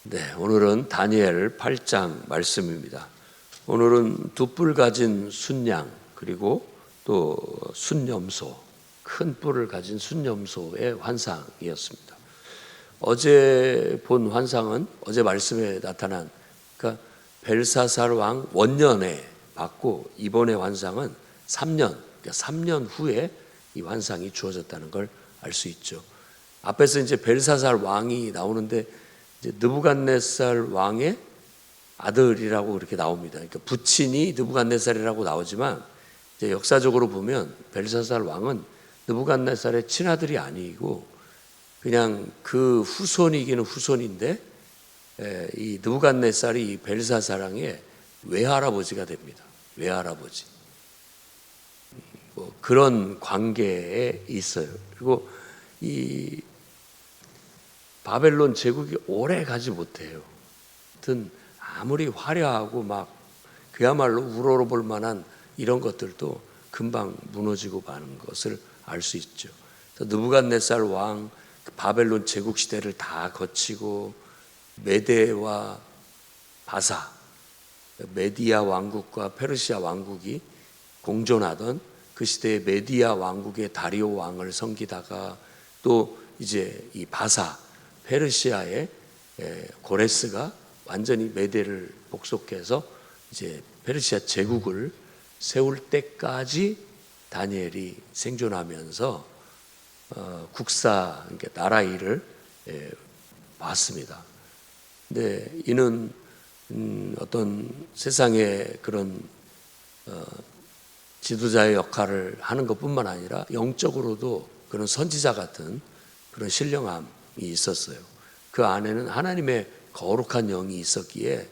네, 오늘은 다니엘 8장 말씀입니다. 오늘은 두 뿔 가진 순양 그리고 또 순염소, 큰 뿔을 가진 순염소의 환상이었습니다. 어제 본 환상은 어제 말씀에 나타난 그러니까 벨사살 왕 원년에 받고 이번에 환상은 3년, 그러니까 3년 후에 이 환상이 주어졌다는 걸 알 수 있죠. 앞에서 이제 벨사살 왕이 나오는데 느부갓네살 왕의 아들이라고 그렇게 나옵니다. 그러니까 부친이 느부갓네살이라고 나오지만 이제 역사적으로 보면 벨사살 왕은 느부갓네살의 친아들이 아니고 그냥 그 후손이기는 후손인데 이 느부갓네살이 이 벨사살 왕의 외할아버지가 됩니다. 외할아버지. 뭐 그런 관계에 있어요. 그리고 이 바벨론 제국이 오래 가지 못해요. 하여튼 아무리 화려하고 막 그야말로 우러러볼 만한 이런 것들도 금방 무너지고 마는 것을 알 수 있죠. 느부갓네살 왕 바벨론 제국 시대를 다 거치고 메데와 바사, 메디아 왕국과 페르시아 왕국이 공존하던 그 시대의 메디아 왕국의 다리오 왕을 섬기다가 또 이제 이 바사 페르시아의 고레스가 완전히 메대를 복속해서 이제 페르시아 제국을 세울 때까지 다니엘이 생존하면서 국사, 그러니까 나라 일을 봤습니다. 근데 이는 어떤 세상의 그런 지도자의 역할을 하는 것뿐만 아니라 영적으로도 그런 선지자 같은 그런 신령함이 있었어요. 그 안에는 하나님의 거룩한 영이 있었기에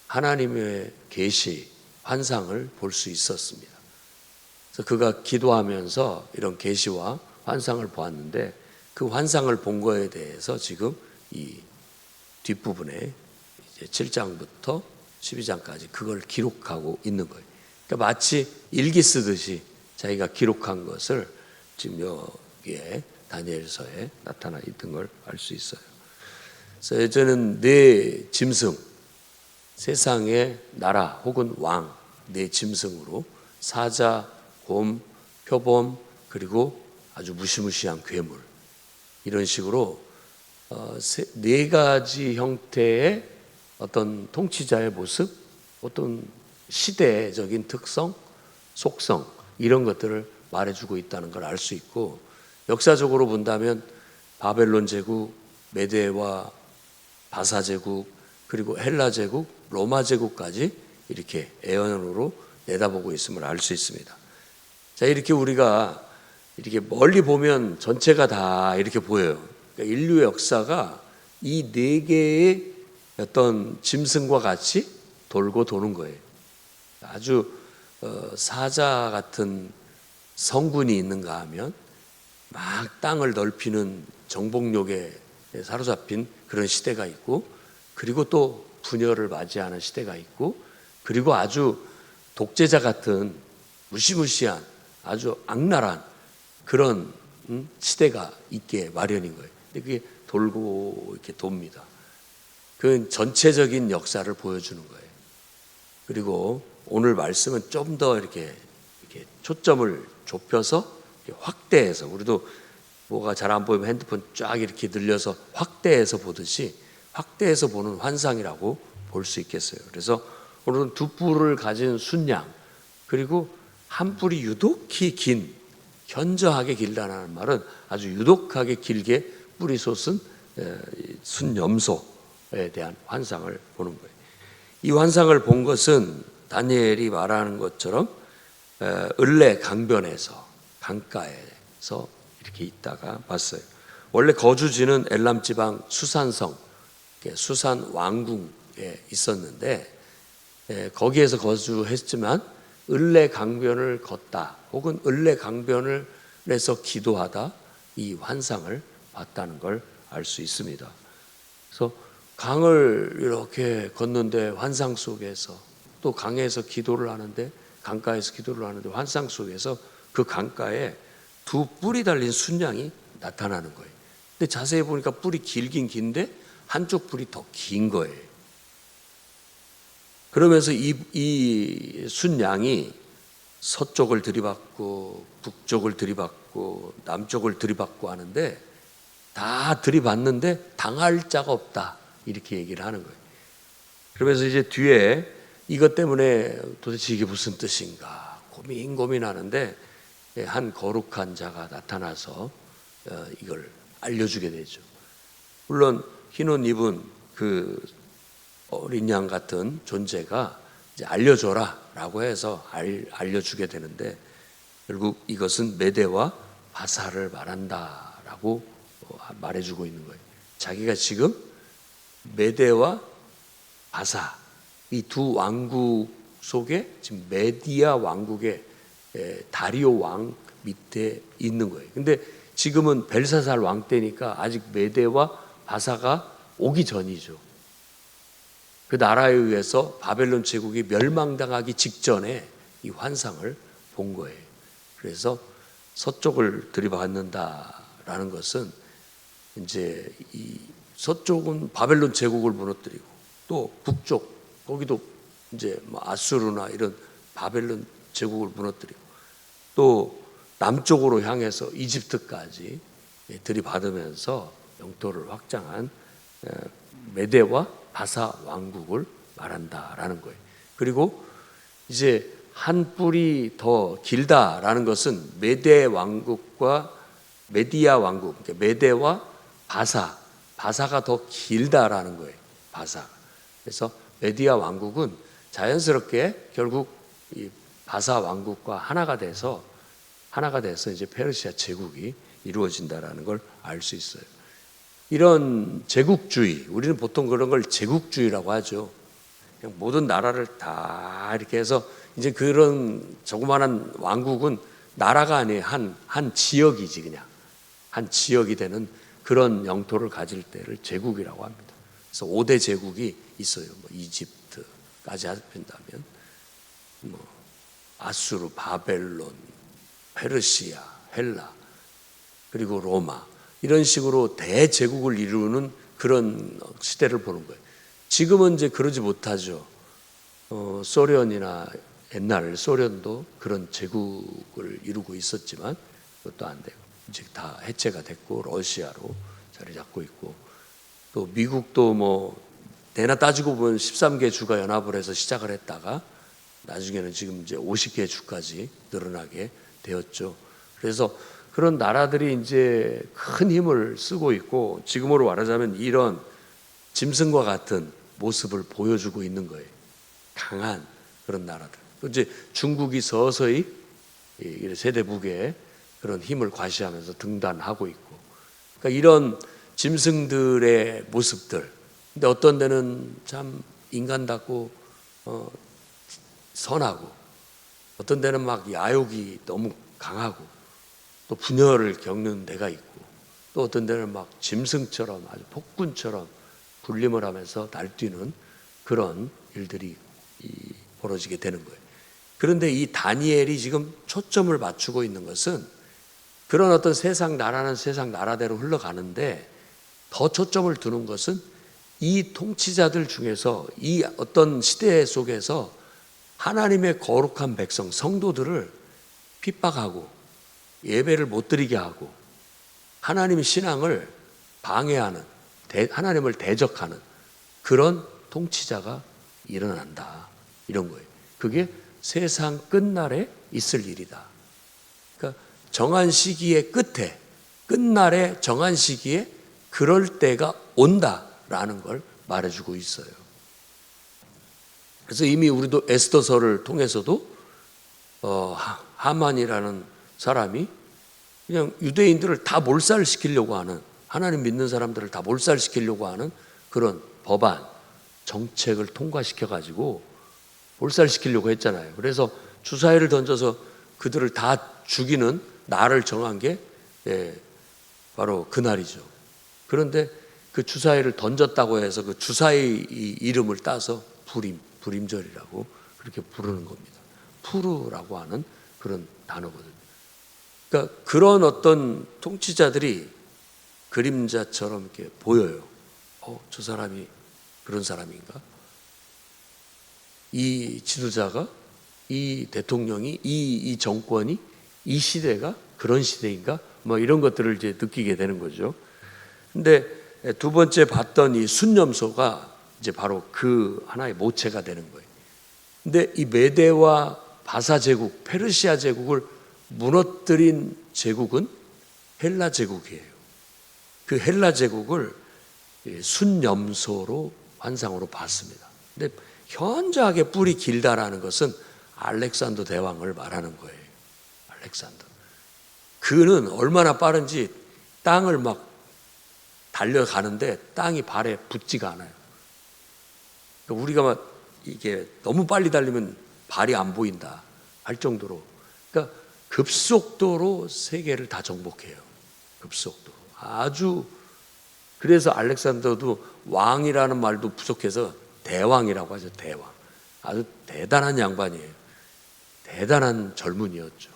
하나님의 계시, 환상을 볼 수 있었습니다. 그래서 그가 기도하면서 이런 계시와 환상을 보았는데 그 환상을 본 거에 대해서 지금 이 뒷부분에 이제 7장부터 12장까지 그걸 기록하고 있는 거예요. 그러니까 마치 일기 쓰듯이 자기가 기록한 것을 지금 여기에 다니엘서에 나타나 있던 걸 알 수 있어요. 그래서 저는 네 짐승, 세상의 나라 혹은 왕, 네 짐승으로 사자, 곰, 표범 그리고 아주 무시무시한 괴물 이런 식으로 네 가지 형태의 어떤 통치자의 모습, 어떤 시대적인 특성, 속성 이런 것들을 말해주고 있다는 걸 알 수 있고 역사적으로 본다면 바벨론 제국, 메데와 바사 제국, 그리고 헬라 제국, 로마 제국까지 이렇게 애언으로 내다보고 있음을 알 수 있습니다. 자, 이렇게 우리가 이렇게 멀리 보면 전체가 다 이렇게 보여요. 그러니까 인류의 역사가 이 네 개의 어떤 짐승과 같이 돌고 도는 거예요. 아주 사자 같은 성군이 있는가 하면 막 땅을 넓히는 정복욕에 사로잡힌 그런 시대가 있고 그리고 또 분열을 맞이하는 시대가 있고 그리고 아주 독재자 같은 무시무시한 아주 악랄한 그런 시대가 있게 마련인 거예요. 근데 그게 돌고 이렇게 돕니다. 그 전체적인 역사를 보여주는 거예요. 그리고 오늘 말씀은 좀 더 이렇게 초점을 좁혀서 확대해서 우리도 뭐가 잘 안 보이면 핸드폰 쫙 이렇게 늘려서 확대해서 보듯이 확대해서 보는 환상이라고 볼 수 있겠어요. 그래서 오늘은 두 뿔을 가진 순양 그리고 한 뿔이 유독히 긴 현저하게 길다는 말은 아주 유독하게 길게 뿔이 솟은 순염소에 대한 환상을 보는 거예요. 이 환상을 본 것은 다니엘이 말하는 것처럼 을레 강변에서 강가에서 이렇게 있다가 봤어요. 원래 거주지는 엘람 지방 수산성, 수산 왕궁에 있었는데 거기에서 거주했지만 을레 강변을 걷다 혹은 을레 강변을 해서 기도하다 이 환상을 봤다는 걸 알 수 있습니다. 그래서 강을 이렇게 걷는데 환상 속에서 또 강에서 기도를 하는데 강가에서 기도를 하는데 환상 속에서 그 강가에 두 뿔이 달린 순양이 나타나는 거예요. 근데 자세히 보니까 뿔이 길긴 긴데 한쪽 불이 더 긴 거예요. 그러면서 이 순양이 서쪽을 들이받고 북쪽을 들이받고 남쪽을 들이받고 하는데 다 들이받는데 당할 자가 없다, 이렇게 얘기를 하는 거예요. 그러면서 이제 뒤에 이것 때문에 도대체 이게 무슨 뜻인가 고민하는데 한 거룩한 자가 나타나서 이걸 알려주게 되죠. 물론 흰 옷 입은 그 어린 양 같은 존재가 이제 알려줘라라고 해서 알려주게 되는데, 결국 이것은 메대와 바사를 말한다라고 말해주고 있는 거예요. 자기가 지금 메대와 바사, 이 두 왕국 속에 지금 메디아 왕국의 다리오 왕 밑에 있는 거예요. 근데 지금은 벨사살 왕 때니까 아직 메대와 바사가 오기 전이죠. 그 나라에 의해서 바벨론 제국이 멸망당하기 직전에 이 환상을 본 거예요. 그래서 서쪽을 들이받는다라는 것은 이제 이 서쪽은 바벨론 제국을 무너뜨리고 또 북쪽 거기도 이제 아수르나 이런 바벨론 제국을 무너뜨리고 또 남쪽으로 향해서 이집트까지 들이받으면서 영토를 확장한 메대와 바사 왕국을 말한다라는 거예요. 그리고 이제 한 뿔이 더 길다라는 것은 메대 왕국과 메디아 왕국, 그러니까 메대와 바사가 더 길다라는 거예요. 바사. 그래서 메디아 왕국은 자연스럽게 결국 이 바사 왕국과 하나가 돼서 이제 페르시아 제국이 이루어진다라는 걸 알 수 있어요. 이런 제국주의, 우리는 보통 그런 걸 제국주의라고 하죠. 그냥 모든 나라를 다 이렇게 해서 이제 그런 조그마한 왕국은 나라가 아니에요. 한 지역이지, 그냥 한 지역이 되는 그런 영토를 가질 때를 제국이라고 합니다. 그래서 5대 제국이 있어요. 이집트까지 합친다면 아수르, 바벨론, 페르시아, 헬라, 그리고 로마, 이런 식으로 대제국을 이루는 그런 시대를 보는 거예요. 지금은 이제 그러지 못하죠. 소련이나 옛날 소련도 그런 제국을 이루고 있었지만 그것도 안 되고 이제 다 해체가 됐고 러시아로 자리 잡고 있고, 또 미국도 대나 따지고 보면 13개 주가 연합을 해서 시작을 했다가 나중에는 지금 이제 50개 주까지 늘어나게 되었죠. 그래서 그런 나라들이 이제 큰 힘을 쓰고 있고 지금으로 말하자면 이런 짐승과 같은 모습을 보여주고 있는 거예요. 강한 그런 나라들. 이제 중국이 서서히 세대북에 그런 힘을 과시하면서 등단하고 있고, 그러니까 이런 짐승들의 모습들. 근데 어떤 데는 참 인간답고 선하고, 어떤 데는 막 야욕이 너무 강하고 또 분열을 겪는 데가 있고, 또 어떤 데는 막 짐승처럼 아주 폭군처럼 군림을 하면서 날뛰는 그런 일들이 벌어지게 되는 거예요. 그런데 이 다니엘이 지금 초점을 맞추고 있는 것은 그런 어떤 세상 나라는 세상 나라대로 흘러가는데 더 초점을 두는 것은 이 통치자들 중에서 이 어떤 시대 속에서 하나님의 거룩한 백성, 성도들을 핍박하고 예배를 못 드리게 하고 하나님의 신앙을 방해하는, 하나님을 대적하는 그런 통치자가 일어난다, 이런 거예요. 그게 세상 끝날에 있을 일이다. 그러니까 정한 시기의 끝에, 끝날에 정한 시기에 그럴 때가 온다라는 걸 말해주고 있어요. 그래서 이미 우리도 에스더서를 통해서도 하만이라는 사람이 그냥 유대인들을 다 몰살시키려고 하는, 하나님 믿는 사람들을 다 몰살시키려고 하는 그런 법안, 정책을 통과시켜가지고 몰살시키려고 했잖아요. 그래서 주사위를 던져서 그들을 다 죽이는 날을 정한 게 바로 그날이죠. 그런데 그 주사위를 던졌다고 해서 그 주사위 이름을 따서 불임절이라고 그렇게 부르는 겁니다. 푸르라고 하는 그런 단어거든요. 그러니까 그런 어떤 통치자들이 그림자처럼 이렇게 보여요. 저 사람이 그런 사람인가? 이 지도자가, 이 대통령이, 이 정권이, 이 시대가 그런 시대인가? 뭐 이런 것들을 이제 느끼게 되는 거죠. 근데 두 번째 봤던 이 순념소가 이제 바로 그 하나의 모체가 되는 거예요. 근데 이 메대와 바사 제국, 페르시아 제국을 무너뜨린 제국은 헬라 제국이에요. 그 헬라 제국을 순념소로 환상으로 봤습니다. 근데 현저하게 뿔이 길다라는 것은 알렉산더 대왕을 말하는 거예요. 알렉산더. 그는 얼마나 빠른지 땅을 막 달려가는데 땅이 발에 붙지가 않아요. 그러니까 우리가 막 이게 너무 빨리 달리면 발이 안 보인다 할 정도로, 그러니까 급속도로 세계를 다 정복해요. 급속도로. 아주, 그래서 알렉산더도 왕이라는 말도 부족해서 대왕이라고 하죠. 대왕. 아주 대단한 양반이에요. 대단한 젊은이였죠.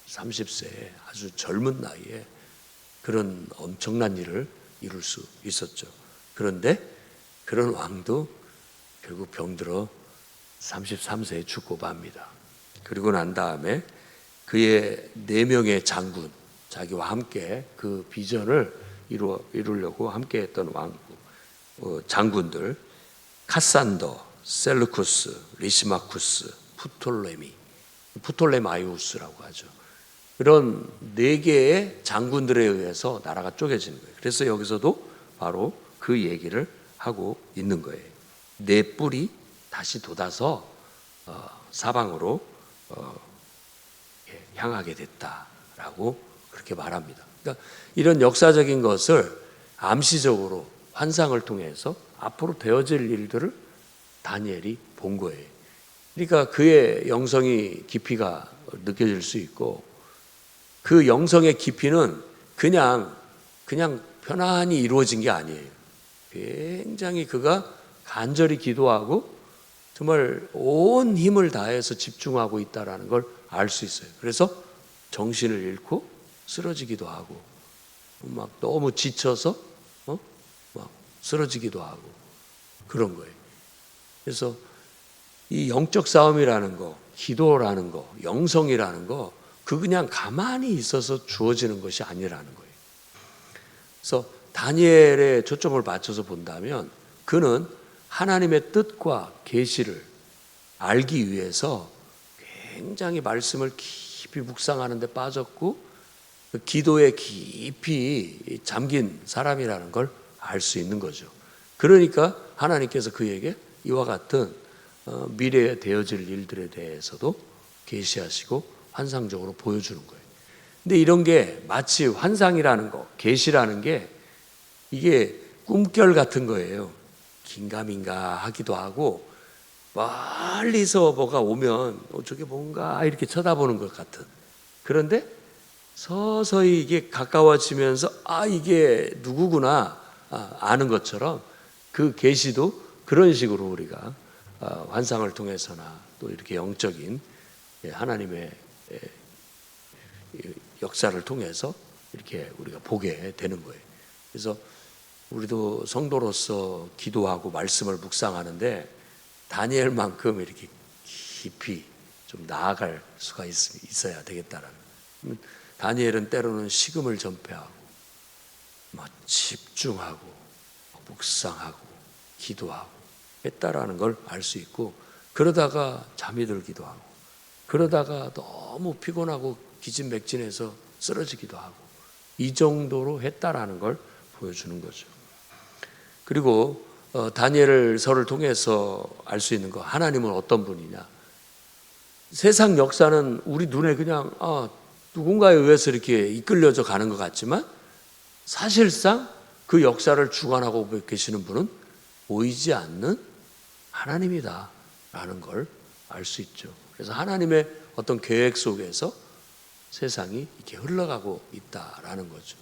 30세에 아주 젊은 나이에 그런 엄청난 일을 이룰 수 있었죠. 그런데 그런 왕도 결국 병들어 33세에 죽고 맙니다. 그리고 난 다음에 그의 4명의 장군, 자기와 함께 그 비전을 이루려고 함께 했던 장군들, 카산더, 셀루쿠스, 리시마쿠스, 프톨레마이우스라고 하죠. 그런 4개의 장군들에 의해서 나라가 쪼개지는 거예요. 그래서 여기서도 바로 그 얘기를 하고 있는 거예요. 내 뿔이 다시 돋아서 사방으로 향하게 됐다라고 그렇게 말합니다. 그러니까 이런 역사적인 것을 암시적으로 환상을 통해서 앞으로 되어질 일들을 다니엘이 본 거예요. 그러니까 그의 영성이 깊이가 느껴질 수 있고, 그 영성의 깊이는 그냥 편안히 이루어진 게 아니에요. 굉장히 그가 간절히 기도하고 정말 온 힘을 다해서 집중하고 있다는 걸 알 수 있어요. 그래서 정신을 잃고 쓰러지기도 하고, 막 너무 지쳐서 막 쓰러지기도 하고 그런 거예요. 그래서 이 영적 싸움이라는 거, 기도라는 거, 영성이라는 거, 그 그냥 가만히 있어서 주어지는 것이 아니라는 거예요. 그래서 다니엘에 초점을 맞춰서 본다면 그는 하나님의 뜻과 계시를 알기 위해서 굉장히 말씀을 깊이 묵상하는 데 빠졌고, 기도에 깊이 잠긴 사람이라는 걸 알 수 있는 거죠. 그러니까 하나님께서 그에게 이와 같은 미래에 되어질 일들에 대해서도 계시하시고 환상적으로 보여주는 거예요. 근데 이런 게 마치 환상이라는 거, 계시라는 게 이게 꿈결 같은 거예요. 긴가민가 하기도 하고, 멀리서 뭐가 오면 저게 뭔가 이렇게 쳐다보는 것 같은. 그런데 서서히 이게 가까워지면서 이게 누구구나 아는 것처럼, 그 계시도 그런 식으로 우리가 환상을 통해서나 또 이렇게 영적인 하나님의 역사를 통해서 이렇게 우리가 보게 되는 거예요. 그래서 우리도 성도로서 기도하고 말씀을 묵상하는데 다니엘만큼 이렇게 깊이 좀 나아갈 수가 있어야 되겠다라는. 다니엘은 때로는 식음을 전폐하고 집중하고 묵상하고 기도하고 했다라는 걸 알 수 있고, 그러다가 잠이 들기도 하고, 그러다가 너무 피곤하고 기진맥진해서 쓰러지기도 하고, 이 정도로 했다라는 걸 보여주는 거죠. 그리고 다니엘서를 통해서 알 수 있는 거, 하나님은 어떤 분이냐. 세상 역사는 우리 눈에 그냥 누군가에 의해서 이렇게 이끌려져 가는 것 같지만, 사실상 그 역사를 주관하고 계시는 분은 보이지 않는 하나님이다라는 걸 알 수 있죠. 그래서 하나님의 어떤 계획 속에서 세상이 이렇게 흘러가고 있다라는 거죠.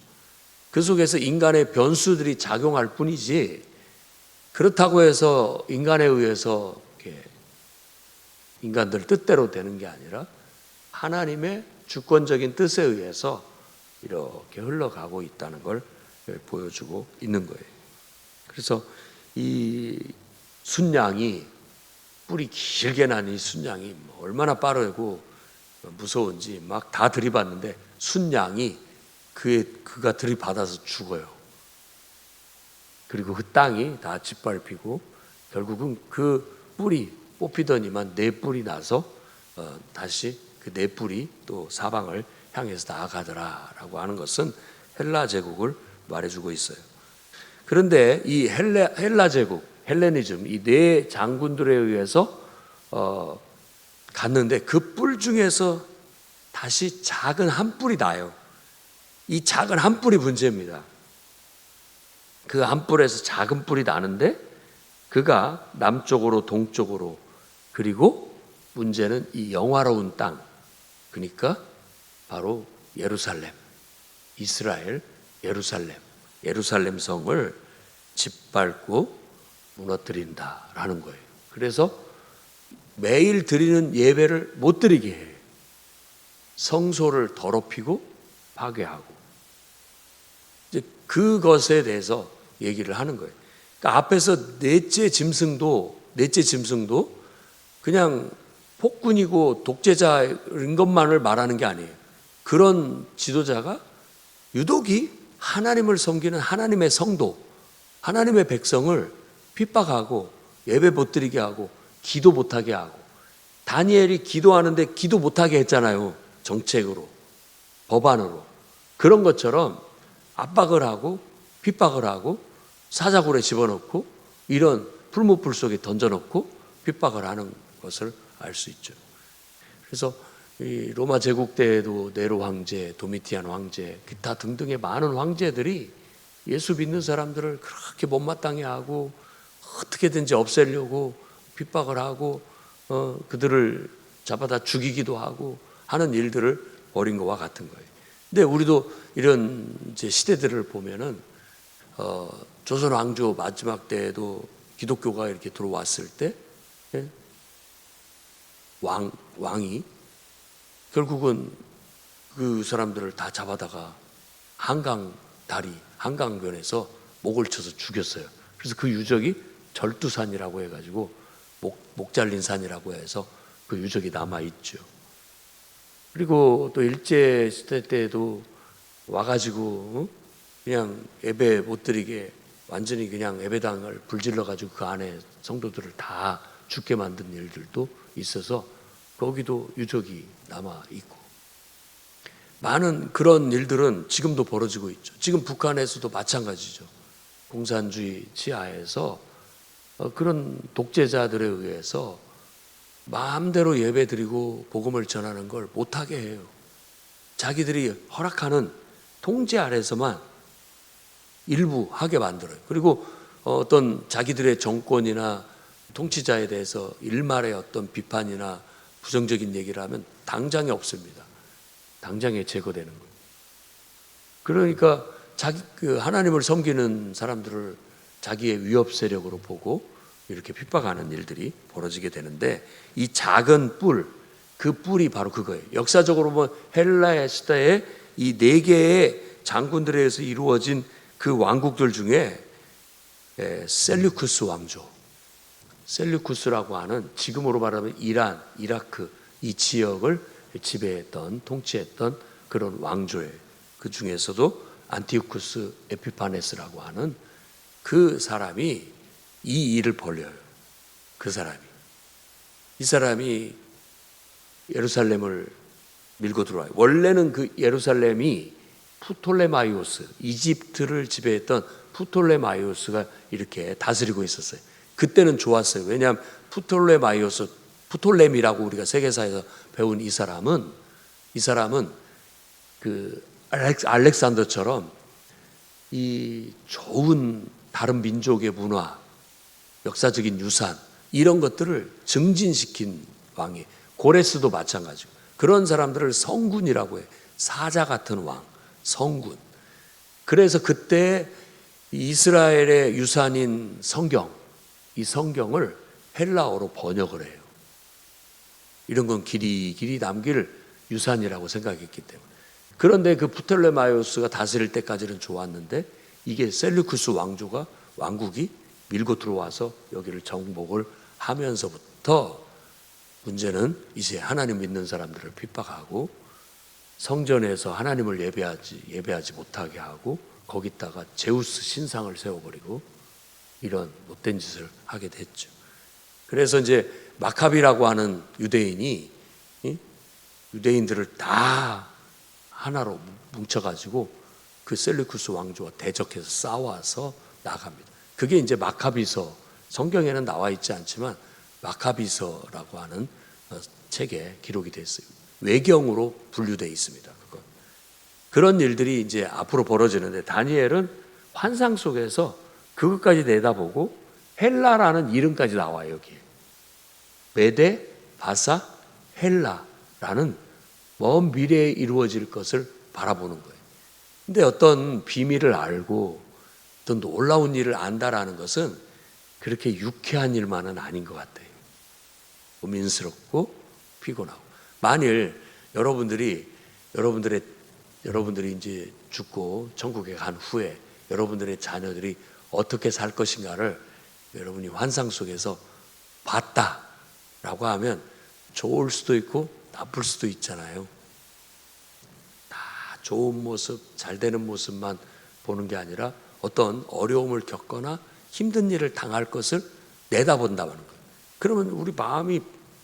그 속에서 인간의 변수들이 작용할 뿐이지, 그렇다고 해서 인간에 의해서 이렇게 인간들 뜻대로 되는 게 아니라 하나님의 주권적인 뜻에 의해서 이렇게 흘러가고 있다는 걸 보여주고 있는 거예요. 그래서 이 순양이, 뿔이 길게 난 이 순양이 얼마나 빠르고 무서운지 막 다 들이받는데 순양이 그가 들이받아서 죽어요. 그리고 그 땅이 다 짓밟히고 결국은 그 뿔이 뽑히더니만 네 뿔이 나서 다시 그 네 뿔이 또 사방을 향해서 나아가더라라고 하는 것은 헬라 제국을 말해주고 있어요. 그런데 이 헬라 제국, 헬레니즘, 이 네 장군들에 의해서 갔는데 그 뿔 중에서 다시 작은 한 뿔이 나요. 이 작은 한 뿔이 문제입니다. 그 한 뿔에서 작은 뿔이 나는데 그가 남쪽으로 동쪽으로, 그리고 문제는 이 영화로운 땅, 그러니까 바로 예루살렘, 이스라엘 예루살렘 성을 짓밟고 무너뜨린다라는 거예요. 그래서 매일 드리는 예배를 못 드리게 해요. 성소를 더럽히고 파괴하고, 이제 그것에 대해서 얘기를 하는 거예요. 그러니까 앞에서 넷째 짐승도 그냥 폭군이고 독재자인 것만을 말하는 게 아니에요. 그런 지도자가 유독이 하나님을 섬기는 하나님의 성도, 하나님의 백성을 핍박하고 예배 못 드리게 하고 기도 못하게 하고, 다니엘이 기도하는데 기도 못하게 했잖아요. 정책으로, 법안으로. 그런 것처럼 압박을 하고 핍박을 하고 사자굴에 집어넣고 이런 풀무불 속에 던져놓고 핍박을 하는 것을 알 수 있죠. 그래서 이 로마 제국 때에도 네로 황제, 도미티안 황제, 기타 등등의 많은 황제들이 예수 믿는 사람들을 그렇게 못마땅해 하고 어떻게든지 없애려고 핍박을 하고 그들을 잡아다 죽이기도 하고 하는 일들을 벌인 것과 같은 거예요. 근데 우리도 이런 이제 시대들을 보면은 조선 왕조 마지막 때에도 기독교가 이렇게 들어왔을 때 왕이 결국은 그 사람들을 다 잡아다가 한강변에서 목을 쳐서 죽였어요. 그래서 그 유적이 절두산이라고 해가지고 목 잘린 산이라고 해서 그 유적이 남아있죠. 그리고 또 일제시대 때도 와가지고 그냥 예배 못 드리게 완전히 그냥 예배당을 불질러가지고 그 안에 성도들을 다 죽게 만든 일들도 있어서 거기도 유적이 남아있고, 많은 그런 일들은 지금도 벌어지고 있죠. 지금 북한에서도 마찬가지죠. 공산주의 지하에서 그런 독재자들에 의해서 마음대로 예배드리고 복음을 전하는 걸 못하게 해요. 자기들이 허락하는 통제 아래서만 일부 하게 만들어요. 그리고 어떤 자기들의 정권이나 통치자에 대해서 일말의 어떤 비판이나 부정적인 얘기를 하면 당장에 없습니다. 당장에 제거되는 거예요. 그러니까 하나님을 섬기는 사람들을 자기의 위협 세력으로 보고 이렇게 핍박하는 일들이 벌어지게 되는데, 이 작은 뿔, 그 뿔이 바로 그거예요. 역사적으로 보면 헬라 시대에 이 네 개의 장군들에 의해서 이루어진 그 왕국들 중에 셀류쿠스 왕조, 셀류쿠스라고 하는 지금으로 말하면 이란, 이라크 이 지역을 지배했던, 통치했던 그런 왕조예요. 그 중에서도 안티오쿠스 에피파네스라고 하는 그 사람이 이 일을 벌여요. 그 사람이. 이 사람이 예루살렘을 밀고 들어와요. 원래는 그 예루살렘이 프톨레마이오스, 이집트를 지배했던 프톨레마이오스가 이렇게 다스리고 있었어요. 그때는 좋았어요. 왜냐하면 프톨레미라고 우리가 세계사에서 배운 이 사람은 그 알렉산더처럼 이 좋은 다른 민족의 문화, 역사적인 유산 이런 것들을 증진시킨 왕이, 고레스도 마찬가지고 그런 사람들을 성군이라고 해요. 사자 같은 왕, 성군. 그래서 그때 이스라엘의 유산인 성경, 이 성경을 헬라어로 번역을 해요. 이런 건 길이 남길 유산이라고 생각했기 때문에. 그런데 그 프톨레마이오스가 다스릴 때까지는 좋았는데 이게 셀루쿠스 왕조가 왕국이 밀고 들어와서 여기를 정복을 하면서부터 문제는 이제 하나님 믿는 사람들을 핍박하고 성전에서 하나님을 예배하지 못하게 하고 거기다가 제우스 신상을 세워버리고 이런 못된 짓을 하게 됐죠. 그래서 이제 마카비라고 하는 유대인이 유대인들을 다 하나로 뭉쳐가지고 그 셀루쿠스 왕조와 대적해서 싸워서 나갑니다. 그게 이제 마카비서, 성경에는 나와 있지 않지만 마카비서라고 하는 책에 기록이 되어 있어요. 외경으로 분류되어 있습니다. 그런 일들이 이제 앞으로 벌어지는데 다니엘은 환상 속에서 그것까지 내다보고 헬라라는 이름까지 나와요. 여기에 메데, 바사, 헬라라는 먼 미래에 이루어질 것을 바라보는 거예요. 근데 어떤 비밀을 알고 어떤 놀라운 일을 안다라는 것은 그렇게 유쾌한 일만은 아닌 것 같아요. 고민스럽고 피곤하고. 만일 여러분들이 이제 죽고 천국에 간 후에 여러분들의 자녀들이 어떻게 살 것인가를 여러분이 환상 속에서 봤다라고 하면 좋을 수도 있고 나쁠 수도 있잖아요. 다 좋은 모습, 잘 되는 모습만 보는 게 아니라 어떤 어려움을 겪거나 힘든 일을 당할 것을 내다본다는 거예요. 그러면 우리 마음이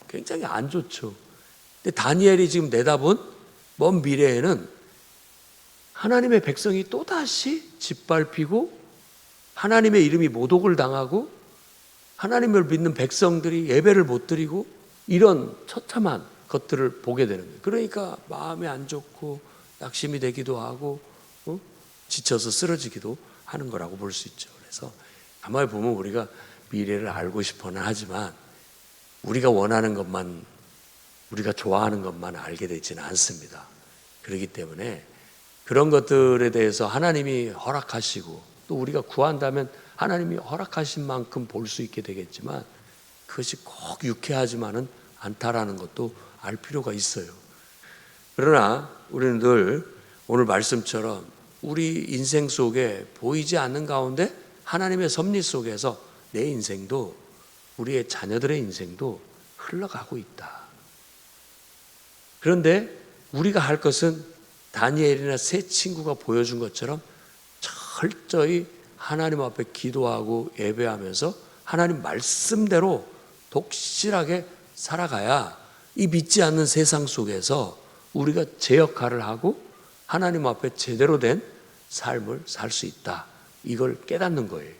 굉장히 안 좋죠. 근데 다니엘이 지금 내다본 먼 미래에는 하나님의 백성이 또다시 짓밟히고 하나님의 이름이 모독을 당하고 하나님을 믿는 백성들이 예배를 못 드리고 이런 처참한 것들을 보게 되는 거예요. 그러니까 마음이 안 좋고 낙심이 되기도 하고 지쳐서 쓰러지기도 하는 거라고 볼 수 있죠. 그래서 가만히 보면 우리가 미래를 알고 싶어는 하지만 우리가 원하는 것만, 우리가 좋아하는 것만 알게 되지는 않습니다. 그렇기 때문에 그런 것들에 대해서 하나님이 허락하시고 또 우리가 구한다면 하나님이 허락하신 만큼 볼 수 있게 되겠지만 그것이 꼭 유쾌하지만은 않다라는 것도 알 필요가 있어요. 그러나 우리는 늘 오늘 말씀처럼 우리 인생 속에 보이지 않는 가운데 하나님의 섭리 속에서 내 인생도 우리의 자녀들의 인생도 흘러가고 있다. 그런데 우리가 할 것은 다니엘이나 세 친구가 보여준 것처럼 철저히 하나님 앞에 기도하고 예배하면서 하나님 말씀대로 독실하게 살아가야 이 믿지 않는 세상 속에서 우리가 제 역할을 하고 하나님 앞에 제대로 된 삶을 살 수 있다. 이걸 깨닫는 거예요.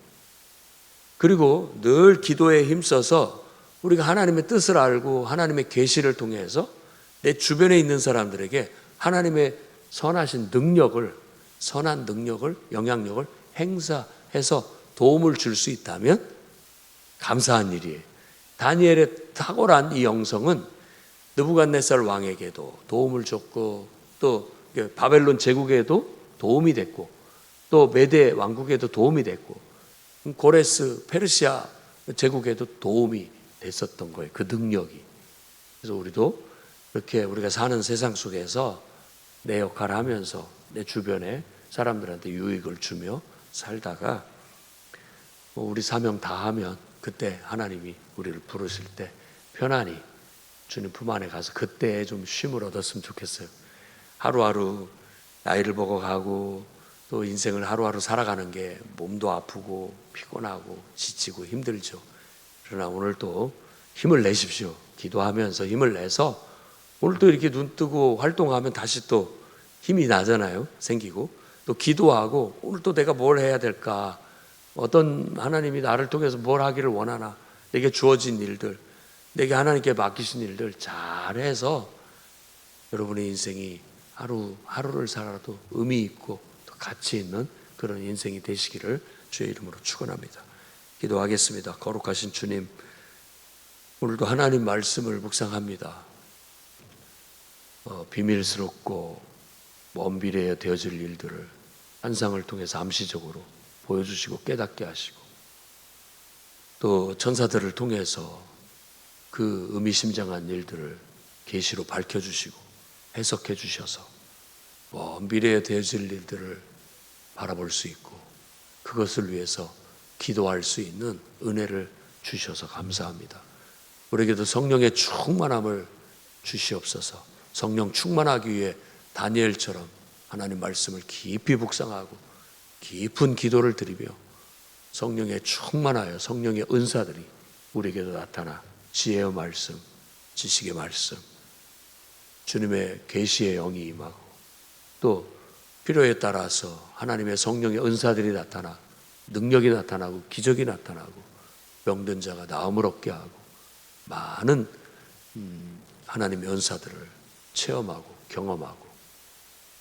그리고 늘 기도에 힘써서 우리가 하나님의 뜻을 알고 하나님의 계시를 통해서 내 주변에 있는 사람들에게 하나님의 선한 능력을, 영향력을 행사해서 도움을 줄 수 있다면 감사한 일이에요. 다니엘의 탁월한 이 영성은 느부갓네살 왕에게도 도움을 줬고 또 바벨론 제국에도 도움이 됐고 또 메대 왕국에도 도움이 됐고 고레스 페르시아 제국에도 도움이 됐었던 거예요. 그 능력이. 그래서 우리도 이렇게 우리가 사는 세상 속에서 내 역할을 하면서 내 주변에 사람들한테 유익을 주며 살다가 우리 사명 다 하면 그때 하나님이 우리를 부르실 때 편안히 주님 품 안에 가서 그때 좀 쉼을 얻었으면 좋겠어요. 하루하루 나이를 먹어가고 또 인생을 하루하루 살아가는 게 몸도 아프고 피곤하고 지치고 힘들죠. 그러나 오늘도 힘을 내십시오. 기도하면서 힘을 내서 오늘도 이렇게 눈 뜨고 활동하면 다시 또 힘이 나잖아요. 생기고 또 기도하고 오늘 또 내가 뭘 해야 될까, 어떤 하나님이 나를 통해서 뭘 하기를 원하나, 내게 주어진 일들, 내게 하나님께 맡기신 일들 잘해서 여러분의 인생이 하루를 살아도 의미 있고 또 가치 있는 그런 인생이 되시기를 주의 이름으로 축원합니다. 기도하겠습니다. 거룩하신 주님, 오늘도 하나님 말씀을 묵상합니다. 비밀스럽고 먼 미래에 되어질 일들을 환상을 통해서 암시적으로 보여주시고 깨닫게 하시고 또 천사들을 통해서 그 의미심장한 일들을 계시로 밝혀주시고 해석해 주셔서 먼 미래에 되어질 일들을 바라볼 수 있고 그것을 위해서 기도할 수 있는 은혜를 주셔서 감사합니다. 우리에게도 성령의 충만함을 주시옵소서. 성령 충만하기 위해 다니엘처럼 하나님 말씀을 깊이 묵상하고 깊은 기도를 드리며 성령에 충만하여 성령의 은사들이 우리에게도 나타나 지혜의 말씀, 지식의 말씀, 주님의 계시의 영이 임하고 또 필요에 따라서 하나님의 성령의 은사들이 나타나 능력이 나타나고 기적이 나타나고 병든 자가 나음을 얻게 하고 많은 하나님의 은사들을 체험하고 경험하고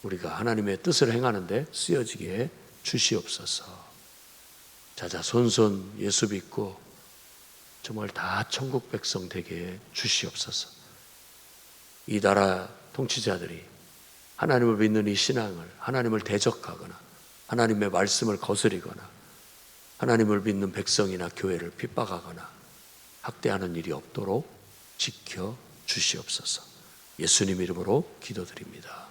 우리가 하나님의 뜻을 행하는데 쓰여지게 해 주시옵소서. 자자손손 예수 믿고 정말 다 천국 백성 되게 해 주시옵소서. 이 나라 통치자들이 하나님을 믿는 이 신앙을 하나님을 대적하거나 하나님의 말씀을 거스리거나 하나님을 믿는 백성이나 교회를 핍박하거나 학대하는 일이 없도록 지켜 주시옵소서. 예수님 이름으로 기도드립니다.